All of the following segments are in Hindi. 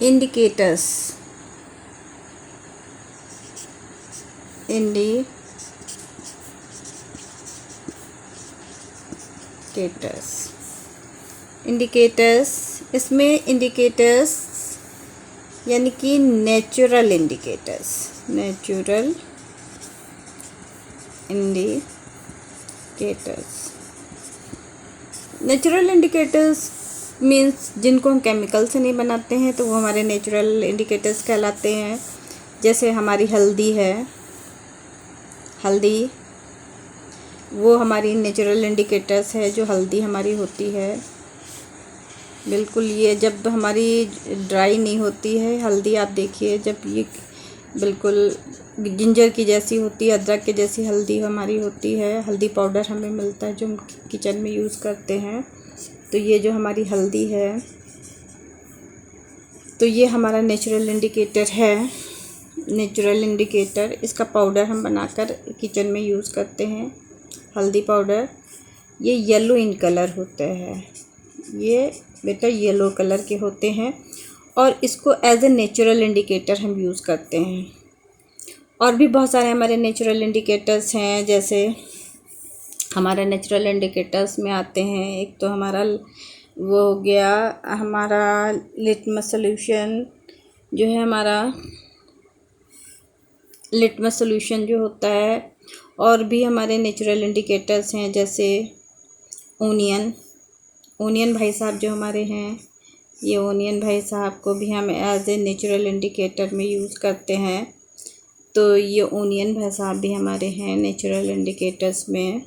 indicators indicators इसमें indicators यानी कि नेचुरल इंडिकेटर्स मीन्स जिनको हम केमिकल से नहीं बनाते हैं तो वो हमारे नेचुरल इंडिकेटर्स कहलाते हैं। जैसे हमारी हल्दी है, हल्दी वो हमारी नेचुरल इंडिकेटर्स है। जो हल्दी हमारी होती है बिल्कुल, ये जब हमारी ड्राई नहीं होती है हल्दी, आप देखिए जब ये बिल्कुल जिंजर की जैसी होती है, अदरक की जैसी हल्दी हमारी होती है। हल्दी पाउडर हमें मिलता है जो हम किचन में यूज़ करते हैं। तो ये जो हमारी हल्दी है तो ये हमारा नेचुरल इंडिकेटर है। नेचुरल इंडिकेटर, इसका पाउडर हम बनाकर किचन में यूज़ करते हैं। हल्दी पाउडर ये येलो इन कलर होते हैं, ये बेटा येलो कलर के होते हैं और इसको एज ए नेचुरल इंडिकेटर हम यूज़ करते हैं। और भी बहुत सारे हमारे नेचुरल इंडिकेटर्स हैं। जैसे हमारा नेचुरल इंडिकेटर्स में आते हैं, एक तो हमारा वो हो गया हमारा लिटमस सोल्यूशन, जो है हमारा लिटमस सोल्यूशन जो होता है। और भी हमारे नेचुरल इंडिकेटर्स हैं जैसे ओनियन भाई साहब जो हमारे हैं, ये ओनियन भाई साहब को भी हम एज ए नेचुरल इंडिकेटर में यूज़ करते हैं। तो ये ओनियन भाई साहब भी हमारे हैं नेचुरल इंडिकेटर्स में।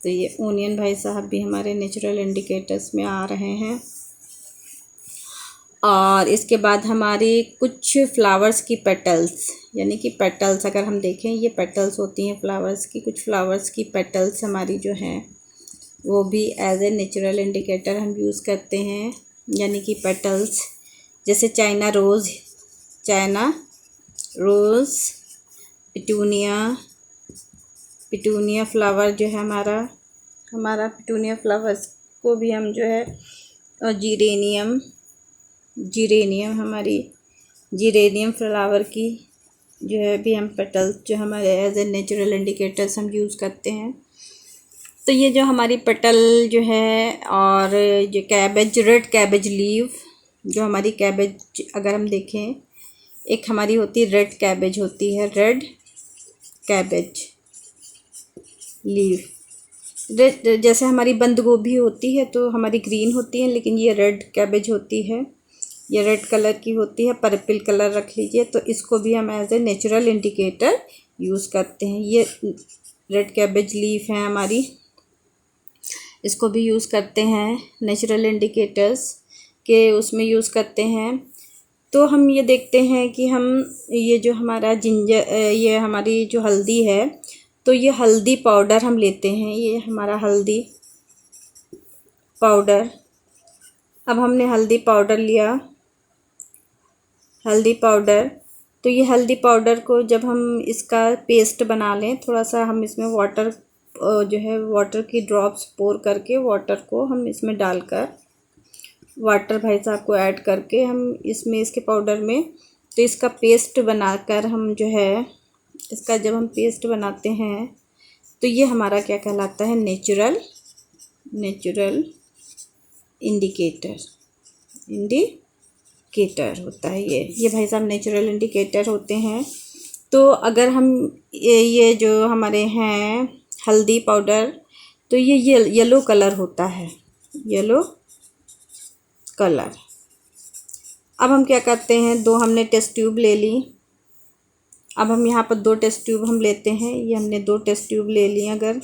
तो ये ओनियन भाई साहब भी हमारे नेचुरल इंडिकेटर्स में आ रहे हैं। और इसके बाद हमारी कुछ फ्लावर्स की पेटल्स, यानी कि पेटल्स अगर हम देखें, ये पेटल्स होती हैं फ्लावर्स की। कुछ फ्लावर्स की पेटल्स हमारी जो हैं वो भी एज ए नेचुरल इंडिकेटर हम यूज़ करते हैं, यानी कि पेटल्स। जैसे चाइना रोज़, पिटूनिया फ्लावर जो है हमारा पिटूनिया फ्लावर्स को भी हम जो है, और जीरेनियम फ्लावर की जो है भी हम पेटल्स जो हमारे एज ए नेचुरल इंडिकेटर्स हम यूज़ करते हैं। तो ये जो हमारी पेटल जो है, और जो कैबेज, रेड कैबेज लीव, जो हमारी कैबेज अगर हम देखें, एक हमारी होती है रेड कैबेज होती है, रेड कैबेज लीव। रेड जैसे हमारी बंद गोभी होती है तो हमारी ग्रीन होती है, लेकिन ये रेड कैबेज होती है, ये रेड कलर की होती है, पर्पल कलर रख लीजिए। तो इसको भी हम as a natural indicator use करते हैं। ये रेड कैबेज लीफ है हमारी, इसको भी यूज़ करते हैं नेचुरल इंडिकेटर्स के उसमें यूज़ करते हैं। तो हम ये देखते हैं कि हम ये जो हमारा ये हमारी जो हल्दी है, तो ये हल्दी पाउडर हम लेते हैं, ये हमारा हल्दी पाउडर। अब हमने हल्दी पाउडर लिया, हल्दी पाउडर, तो ये हल्दी पाउडर को जब हम इसका पेस्ट बना लें, थोड़ा सा हम इसमें वाटर जो है वाटर की ड्रॉप्स पोर करके वाटर को हम इसमें डालकर, वाटर भाई साहब को ऐड करके हम इसमें इसके पाउडर में, तो इसका पेस्ट बनाकर हम जो है इसका जब हम पेस्ट बनाते हैं तो ये हमारा क्या कहलाता है, नेचुरल इंडिकेटर होता है। ये भाई साहब नेचुरल इंडिकेटर होते हैं। तो अगर हम ये जो हमारे हैं हल्दी पाउडर, तो ये येलो कलर होता है, येलो कलर। अब हम क्या करते हैं, दो हमने टेस्ट ट्यूब ले ली। अब हम यहाँ पर 2 टेस्ट ट्यूब हम लेते हैं, ये हमने 2 टेस्ट ट्यूब ले ली। अगर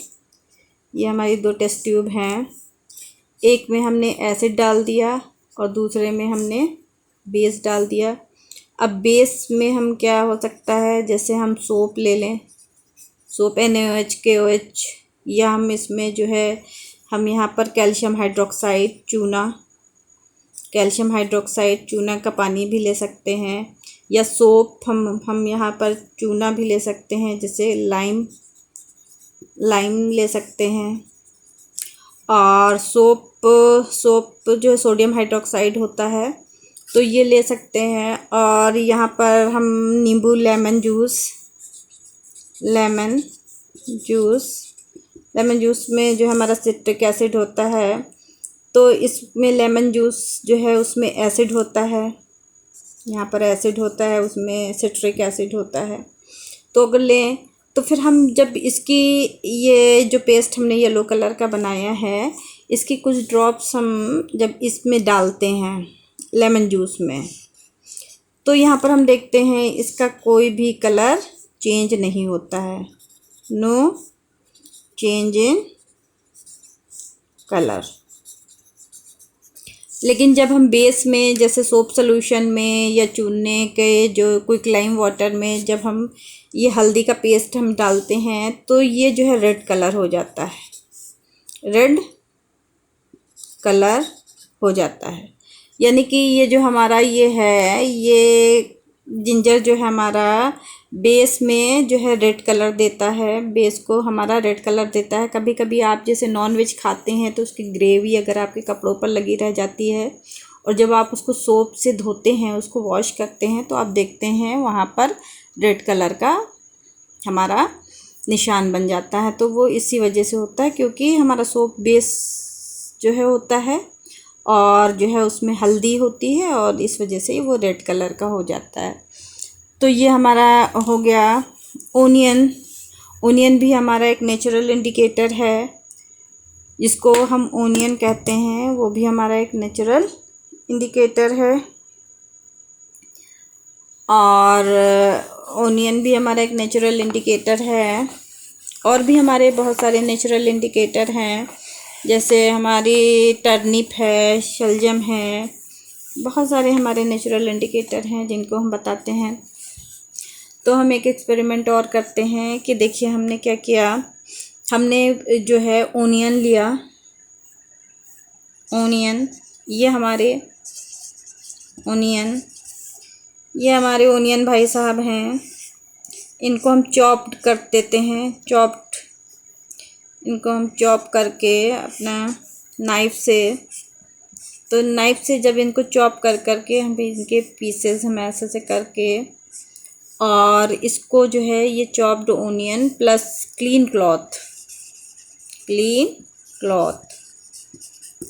ये हमारी 2 टेस्ट ट्यूब हैं, एक में हमने एसिड डाल दिया और दूसरे में हमने बेस डाल दिया। अब बेस में हम क्या हो सकता है, जैसे हम सोप ले लें, सोप NaOH KOH, या हम इसमें जो है हम यहाँ पर कैल्शियम हाइड्रोक्साइड चूना का पानी भी ले सकते हैं, या सोप हम यहाँ पर चूना भी ले सकते हैं, जैसे लाइम ले सकते हैं। और सोप जो सोडियम हाइड्रोक्साइड होता है तो ये ले सकते हैं। और यहाँ पर हम नींबू लेमन जूस में जो हमारा सिट्रिक एसिड होता है, तो इसमें लेमन जूस जो है उसमें एसिड होता है, यहाँ पर एसिड होता है, उसमें सिट्रिक एसिड होता है। तो अगर लें तो फिर हम जब इसकी ये जो पेस्ट हमने येलो कलर का बनाया है, इसकी कुछ ड्रॉप्स हम जब इसमें डालते हैं लेमन जूस में, तो यहाँ पर हम देखते हैं इसका कोई भी कलर चेंज नहीं होता है, नो चेंज इन कलर। लेकिन जब हम बेस में जैसे सोप सोल्यूशन में या चूने के जो क्विकलाइम वाटर में जब हम ये हल्दी का पेस्ट हम डालते हैं, तो ये जो है रेड कलर हो जाता है, रेड कलर हो जाता है। यानी कि ये जो हमारा ये है, ये जिंजर जो है हमारा बेस में जो है रेड कलर देता है, बेस को हमारा रेड कलर देता है। कभी कभी आप जैसे नॉन वेज खाते हैं तो उसकी ग्रेवी अगर आपके कपड़ों पर लगी रह जाती है, और जब आप उसको सोप से धोते हैं, उसको वॉश करते हैं, तो आप देखते हैं वहाँ पर रेड कलर का हमारा निशान बन जाता है। तो वो इसी वजह से होता है, क्योंकि हमारा सोप बेस जो है होता है और जो है उसमें हल्दी होती है, और इस वजह से वो रेड कलर का हो जाता है। तो ये हमारा हो गया ओनियन भी हमारा एक नेचुरल इंडिकेटर है, जिसको हम ओनियन कहते हैं, वो भी हमारा एक नेचुरल इंडिकेटर है। और ओनियन भी हमारा एक नेचुरल इंडिकेटर है। और भी हमारे बहुत सारे नेचुरल इंडिकेटर हैं, जैसे हमारी टर्निप है, शलजम है, बहुत सारे हमारे नेचुरल इंडिकेटर हैं जिनको हम बताते हैं। तो हम एक एक्सपेरिमेंट और करते हैं कि देखिए हमने क्या किया। हमने जो है ओनियन लिया, ये हमारे ओनियन भाई साहब हैं। इनको हम चॉप्ड कर देते हैं, इनको हम चॉप करके अपना नाइफ़ से, तो नाइफ़ से जब इनको चॉप करके हम इनके पीसेस हम ऐसे करके, और इसको जो है ये chopped onion plus clean cloth,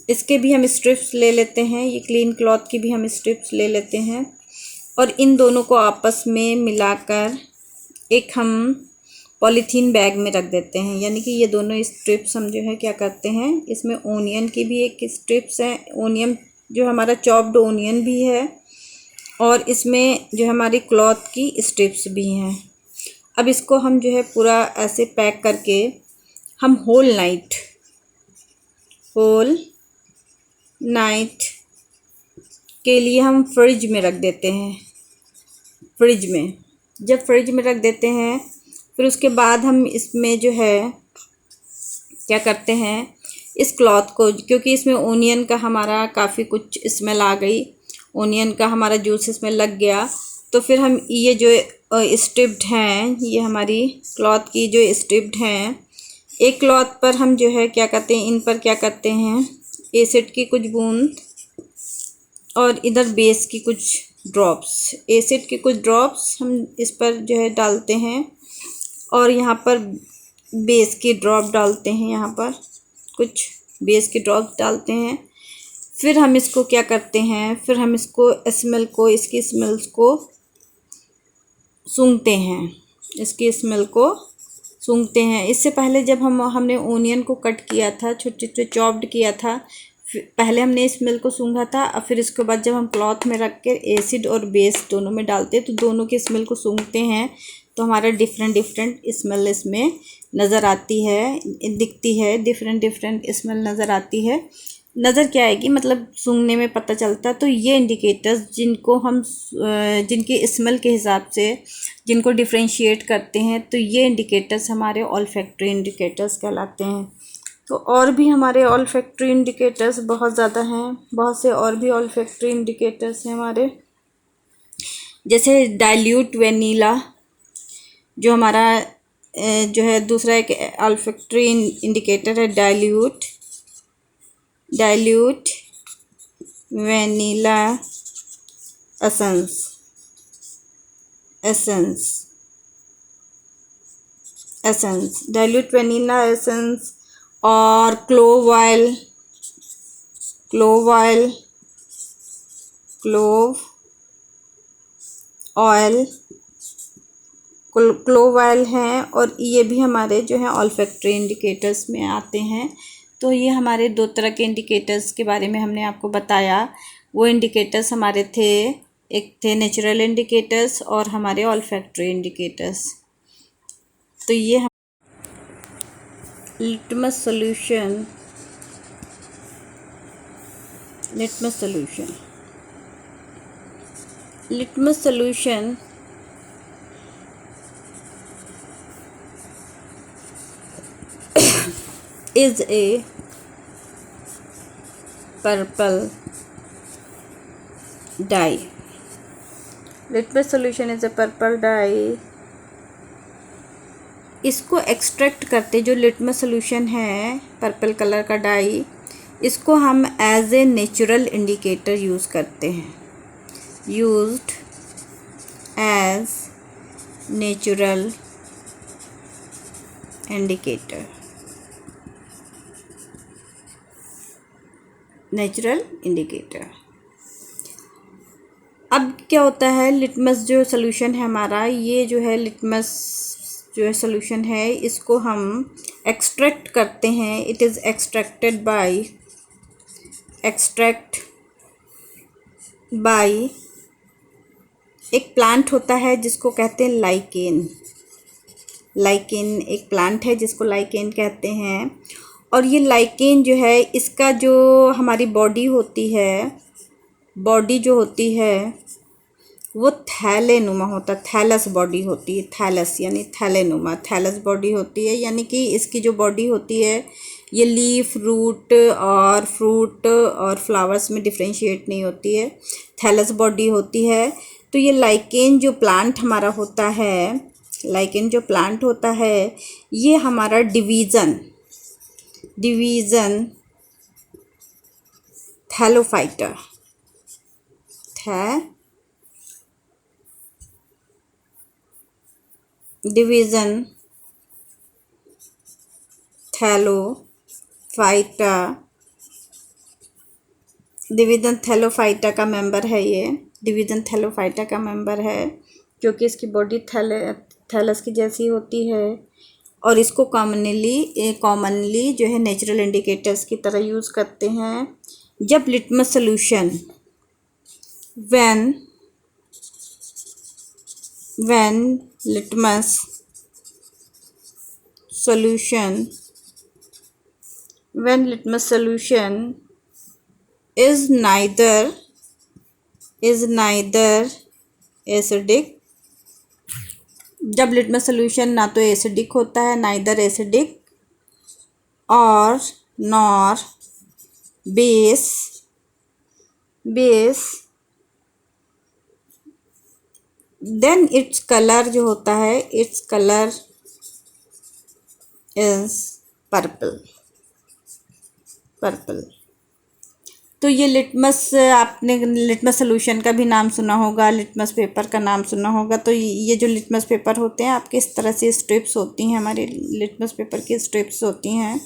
इसके भी हम स्ट्रिप्स ले लेते हैं, ये क्लीन क्लॉथ की भी हम स्ट्रिप्स ले लेते हैं, और इन दोनों को आपस में मिलाकर एक हम पॉलीथीन बैग में रख देते हैं। यानी कि ये दोनों स्ट्रिप्स हम जो है क्या करते हैं, इसमें ओनियन की भी एक स्ट्रिप्स है, ओनियन जो हमारा चॉप्ड ओनियन भी है, और इसमें जो हमारी क्लॉथ की स्ट्रिप्स भी हैं। अब इसको हम जो है पूरा ऐसे पैक करके हम होल नाइट के लिए हम फ्रिज में रख देते हैं। जब फ्रिज में रख देते हैं, फिर उसके बाद हम इसमें जो है क्या करते हैं, इस क्लॉथ को, क्योंकि इसमें ओनियन का हमारा काफ़ी कुछ स्मेल आ गई, ओनियन का हमारा जूस इसमें लग गया, तो फिर हम ये जो स्ट्रिप्ड हैं, ये हमारी क्लॉथ की जो स्ट्रिप्ड हैं, एक क्लॉथ पर हम जो है क्या करते हैं, इन पर क्या करते हैं, एसिड की कुछ बूंद और इधर बेस की कुछ ड्रॉप्स, एसिड की कुछ ड्रॉप्स हम इस पर जो है डालते हैं, और यहाँ पर बेस की ड्रॉप डालते हैं, यहाँ पर कुछ बेस की ड्रॉप डालते हैं। फिर हम इसको क्या करते हैं, फिर हम इसको इसकी स्मेल्स को सूंघते हैं, इससे पहले जब हमने ओनियन को कट किया था, छोटे छोटे चॉप्ड किया था, पहले हमने स्मेल को सूंघा था, और फिर इसके बाद जब हम क्लॉथ में रख के एसिड और बेस दोनों में डालते हैं, तो दोनों के स्मेल को सूंघते हैं, तो हमारा डिफरेंट स्मेल इसमें नज़र आती है, दिखती है, डिफरेंट स्मेल नज़र आती है। नज़र क्या आएगी, मतलब सूंघने में पता चलता है। तो ये इंडिकेटर्स जिनको हम जिनकी स्मेल के हिसाब से जिनको डिफ्रेंशिएट करते हैं, तो ये इंडिकेटर्स हमारे ऑल्फैक्टरी इंडिकेटर्स कहलाते हैं। तो और भी हमारे ऑल्फैक्टरी इंडिकेटर्स बहुत ज़्यादा हैं, बहुत से और भी ऑल्फैक्टरी इंडिकेटर्स हैं हमारे, जैसे डाइल्यूट वैनिला जो हमारा जो है दूसरा एक ऑल्फैक्टरी इंडिकेटर है, dilute vanilla essence, essence, essence, dilute vanilla essence और clove oil, clove oil, clove oil, clove oil हैं, और ये भी हमारे जो है ऑल्फैक्टरी इंडिकेटर्स में आते हैं। तो ये हमारे दो तरह के इंडिकेटर्स के बारे में हमने आपको बताया। वो इंडिकेटर्स हमारे थे, एक थे नेचुरल इंडिकेटर्स और हमारे ऑल्फैक्टरी इंडिकेटर्स। तो ये litmus solution, litmus solution, litmus solution is a purple dye. Litmus solution is a purple dye. इसको एक्सट्रैक्ट करते, जो लिटमस सॉल्यूशन है पर्पल कलर का डाई, इसको हम as a natural indicator use करते हैं, used as natural indicator, natural indicator. अब क्या होता है, लिटमस जो सॉल्यूशन है हमारा, ये जो है लिटमस जो है सॉल्यूशन है, इसको हम एक्सट्रैक्ट करते हैं। It is extracted by, extract by एक प्लांट होता है जिसको कहते हैं लाइकेन। लाइकेन एक प्लांट है जिसको लाइकेन कहते हैं। और ये लाइकेन जो है, इसका जो हमारी बॉडी होती है, बॉडी जो होती है वो थैलेनुमा होता है, थैलस बॉडी होती है, थैलस यानी थैलेनुमा, थैलस बॉडी होती है। यानी कि इसकी जो बॉडी होती है ये लीफ, रूट और फ्रूट और फ्लावर्स में डिफ्रेंशिएट नहीं होती है, थैलस बॉडी होती है। तो ये लाइकेन जो प्लांट हमारा होता है, लाइकेन जो प्लांट होता है, ये हमारा division Thallophyta, division Thallophyta, division Thallophyta का मेंबर है ये, डिवीज़न थैलोफाइटा का मेंबर है, क्योंकि इसकी बॉडी थैलस की जैसी होती है। और इसको कॉमनली जो है नेचुरल इंडिकेटर्स की तरह यूज़ करते हैं। जब litmus solution when litmus solution is neither acidic, जब लिटमस सॉल्यूशन ना तो एसिडिक होता है, नाइदर एसिडिक और nor base, then its colour जो होता है, इट्स कलर इज पर्पल। तो ये लिटमस, आपने लिटमस सॉल्यूशन का भी नाम सुना होगा, लिटमस पेपर का नाम सुना होगा। तो ये जो लिटमस पेपर होते हैं आपके इस तरह से स्ट्रिप्स होती हैं, हमारे लिटमस पेपर की स्ट्रिप्स होती हैं।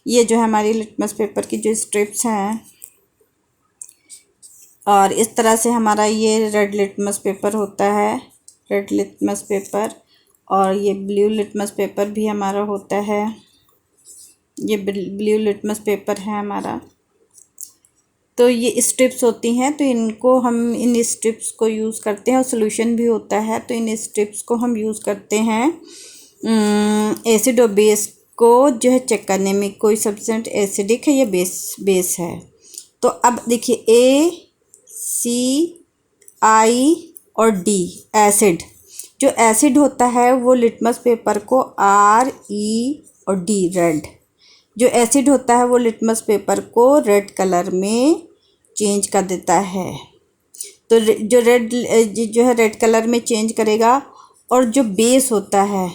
ये जो है हमारी लिटमस पेपर की जो स्ट्रिप्स हैं, और इस तरह से हमारा ये रेड लिटमस पेपर होता है, रेड लिटमस पेपर। और ये ब्लू लिटमस पेपर भी हमारा होता है, ये ब्लू लिटमस पेपर है हमारा। तो ये स्ट्रिप्स होती हैं, तो इनको हम इन स्ट्रिप्स को यूज़ करते हैं। और सोल्यूशन भी होता है, तो इन स्ट्रिप्स को हम यूज़ करते हैं एसिड और बेस को जो है चेक करने में, कोई सब्सटेंस एसिडिक है या बेस है। तो अब देखिए ACI और D एसिड, जो एसिड होता है वो लिटमस पेपर को RE और D रेड, जो एसिड होता है वो लिटमस पेपर को रेड कलर में चेंज कर देता है। तो जो रेड कलर में चेंज करेगा। और जो बेस होता है,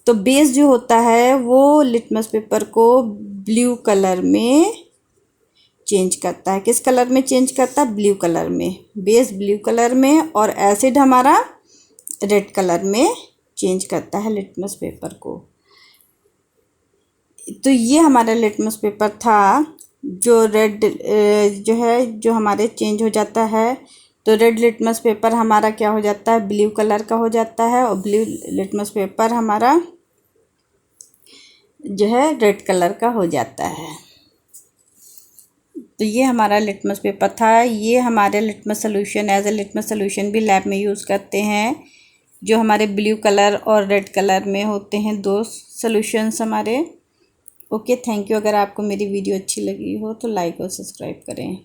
तो बेस जो होता है वो लिटमस पेपर को ब्लू कलर में चेंज करता है। किस कलर में चेंज करता है? ब्लू कलर में, बेस ब्लू कलर में, और एसिड हमारा रेड कलर में चेंज करता है लिटमस पेपर को। तो ये हमारा लिटमस पेपर था जो रेड जो है जो हमारे चेंज हो जाता है। तो रेड लिटमस पेपर हमारा क्या हो जाता है? ब्लू कलर का हो जाता है, और ब्लू लिटमस पेपर हमारा जो है रेड कलर का हो जाता है। तो ये हमारा लिटमस पेपर था। ये हमारे litmus solution as a litmus solution भी लैब में यूज़ करते हैं, जो हमारे ब्लू कलर और रेड कलर में होते हैं, दो सोल्यूशंस हमारे। Okay, thank you. अगर आपको मेरी वीडियो अच्छी लगी हो तो लाइक और सब्सक्राइब करें।